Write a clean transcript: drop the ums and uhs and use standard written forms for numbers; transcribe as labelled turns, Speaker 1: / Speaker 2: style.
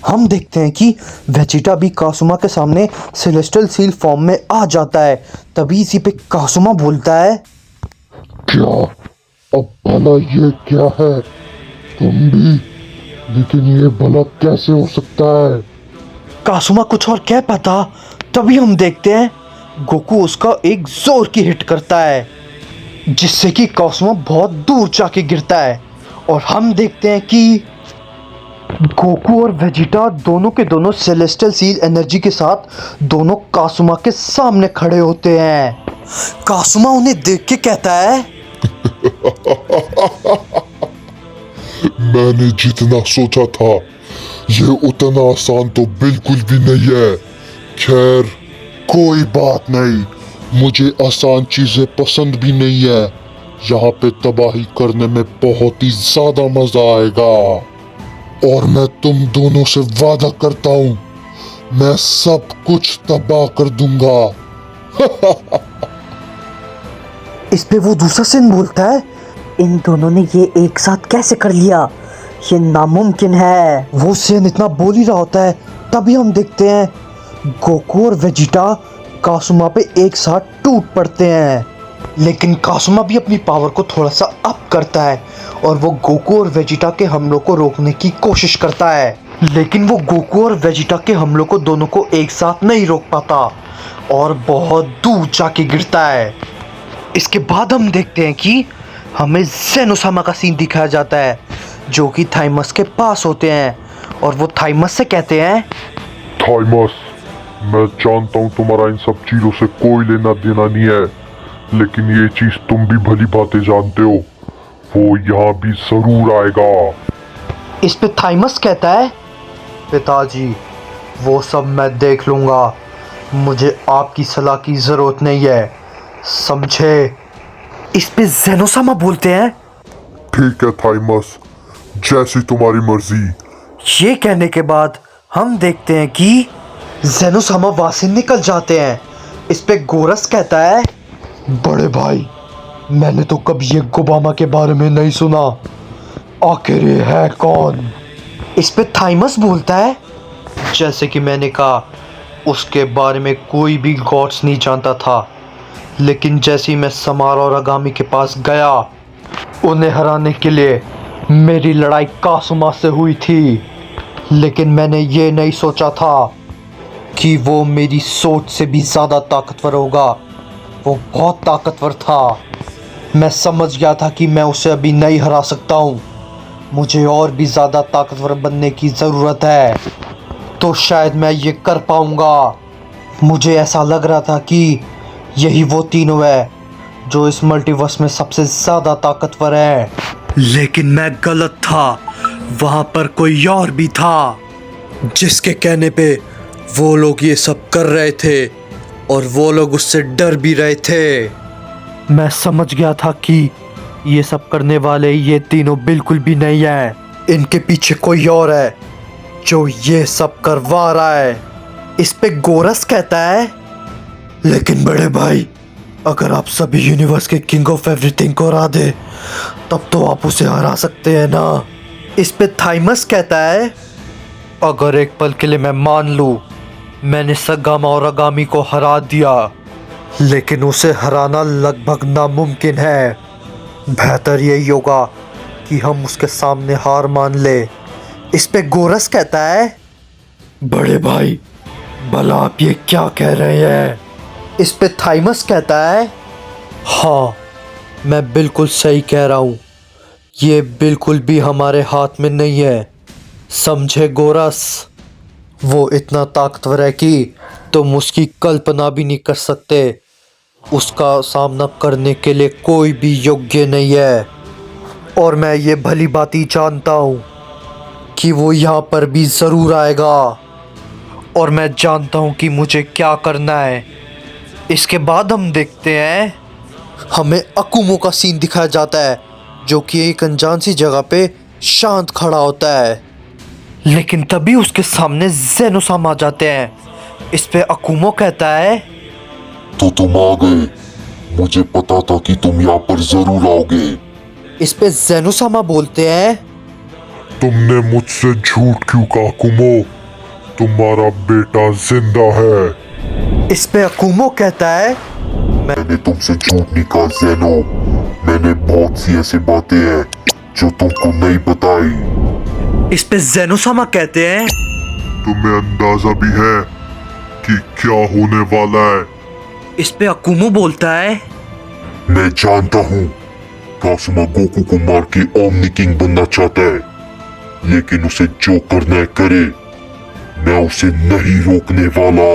Speaker 1: हम देखते हैं कि वेजिटा भी कासुमा के सामने सेलेस्टियल सील फॉर्म में आ जाता है। तभी इसी पे कासुमा बोलता है,
Speaker 2: क्या? अब भला ये क्या है? तुम भी? लेकिन ये भला कैसे हो सकता है?
Speaker 1: कासुमा कुछ और कह पाता, तभी हम देखते हैं गोकू उसका एक जोर की हिट करता है जिससे कि कासुमा बहुत दूर जाके गिरता है। और हम देखते हैं कि गोकू और वेजिटा दोनों के दोनों सेलेस्टियल सील एनर्जी के साथ दोनों कासुमा के सामने खड़े होते हैं। कासुमा उन्हें देख के कहता है,
Speaker 2: मैंने जितना सोचा था ये उतना आसान तो बिल्कुल भी नहीं है। खैर, कोई बात नहीं, मुझे आसान चीजें पसंद भी नहीं है। यहाँ पे तबाही करने में बहुत ही ज्यादा मजा आएगा। और मैं तुम दोनों से वादा करता हूँ, मैं सब कुछ तबाह कर दूंगा।
Speaker 1: इस पे वो दूसरा सिन बोलता है, इन दोनों ने ये एक साथ कैसे कर लिया, ये नामुमकिन है। वो सिन इतना बोल ही रहा होता है, तभी हम देखते हैं गोकू और वेजिटा कासुमा पे एक साथ टूट पड़ते हैं। लेकिन कासुमा भी अपनी पावर को थोड़ा सा अप करता है और वो गोकू और वेजिटा के हमलों को रोकने की कोशिश करता है। लेकिन वो गोकू और वेजिटा के हमलों को दोनों को एक साथ नहीं रोक पाता और बहुत दूर जाके गिरता है। इसके बाद हम देखते हैं कि हमें ज़ेनोसामा का सीन दिखाया जाता है जो कि थाइमस के पास होते हैं और वो थाइमस से कहते हैं,
Speaker 2: थाइमस, मैं जानता हूँ तुम्हारा इन सब चीजों से कोई लेना देना नहीं है, लेकिन ये चीज तुम भी भली बातें जानते हो, वो यहाँ भी जरूर आएगा।
Speaker 1: इस पे थाइमस कहता है, पिताजी वो सब मैं देख लूँगा, मुझे आपकी सलाह की ज़रूरत नहीं है, समझे। इस पे ज़ेनोसामा बोलते हैं,
Speaker 2: ठीक है थाइमस, जैसी तुम्हारी मर्जी।
Speaker 1: ये कहने के बाद हम देखते हैं कि ज़ेनोसामा वहाँ से निकल जाते हैं। इस पे गोरस कहता है,
Speaker 2: बड़े भाई, मैंने तो कभी ये गोबामा के बारे में नहीं सुना, आखिर ये है कौन?
Speaker 1: इस पे थाइमस बोलता है, जैसे कि मैंने कहा उसके बारे में कोई भी गॉड्स नहीं जानता था, लेकिन जैसे ही मैं समार और आगामी के पास गया, उन्हें हराने के लिए मेरी लड़ाई कासुमा से हुई थी, लेकिन मैंने ये नहीं सोचा था कि वो मेरी सोच से भी ज़्यादा ताकतवर होगा। वो बहुत ताकतवर था। मैं समझ गया था कि मैं उसे अभी नहीं हरा सकता हूँ, मुझे और भी ज़्यादा ताकतवर बनने की ज़रूरत है, तो शायद मैं ये कर पाऊँगा। मुझे ऐसा लग रहा था कि यही वो तीनों है जो इस मल्टीवर्स में सबसे ज़्यादा ताकतवर है, लेकिन मैं गलत था। वहाँ पर कोई और भी था जिसके कहने पे वो लोग ये सब कर रहे थे और वो लोग उससे डर भी रहे थे। मैं समझ गया था कि ये सब करने वाले ये तीनों बिल्कुल भी नहीं है, इनके पीछे कोई और है जो ये सब करवा रहा है। इस पे गोरस कहता है, लेकिन बड़े भाई, अगर आप सभी यूनिवर्स के किंग ऑफ एवरीथिंग को हरा दे तब तो आप उसे हरा सकते हैं ना। इस पे थाइमस कहता है, अगर एक पल के लिए मैं मान लूँ मैंने सगामा और आगामी को हरा दिया, लेकिन उसे हराना लगभग नामुमकिन है। बेहतर यही होगा कि हम उसके सामने हार मान ले। इस पे गोरस कहता है, बड़े भाई, भला आप ये क्या कह रहे हैं? इस पे थाइमस कहता है, हाँ, मैं बिल्कुल सही कह रहा हूँ, ये बिल्कुल भी हमारे हाथ में नहीं है, समझे गोरस। वो इतना ताकतवर है कि तुम उसकी कल्पना भी नहीं कर सकते। उसका सामना करने के लिए कोई भी योग्य नहीं है। और मैं ये भली भांति जानता हूँ कि वो यहाँ पर भी ज़रूर आएगा और मैं जानता हूँ कि मुझे क्या करना है। इसके बाद हम देखते हैं हमें अकुमो का सीन दिखाया जाता है जो कि एक अनजान सी जगह पे शांत खड़ा होता है, लेकिन तभी उसके सामने ज़ेनोसामा आ जाते हैं। इस पे अकुमो कहता है,
Speaker 2: तो तुम आ गए, मुझे पता था कि तुम यहाँ पर जरूर आओगे।
Speaker 1: इस पे ज़ेनोसामा बोलते हैं,
Speaker 2: तुमने मुझसे झूठ क्यों कहा कुमो? तुम्हारा बेटा जिंदा है।
Speaker 1: इस पे अकुमो कहता है,
Speaker 2: मैंने तुमसे झूठ नहीं कहा ज़ेनो। मैंने बहुत सी ऐसी बातें हैं जो तुमको नहीं बताई।
Speaker 1: इस पे जेनोसामा कहते हैं,
Speaker 2: तुम्हें अंदाजा भी है कि क्या होने वाला है?
Speaker 1: इस पे अकुमो बोलता है,
Speaker 2: मैं जानता हूँ कासुमा गोकू को मार के ओमनी किंग बनना चाहता है, लेकिन उसे जो करना है करे। मैं उसे नहीं रोकने वाला।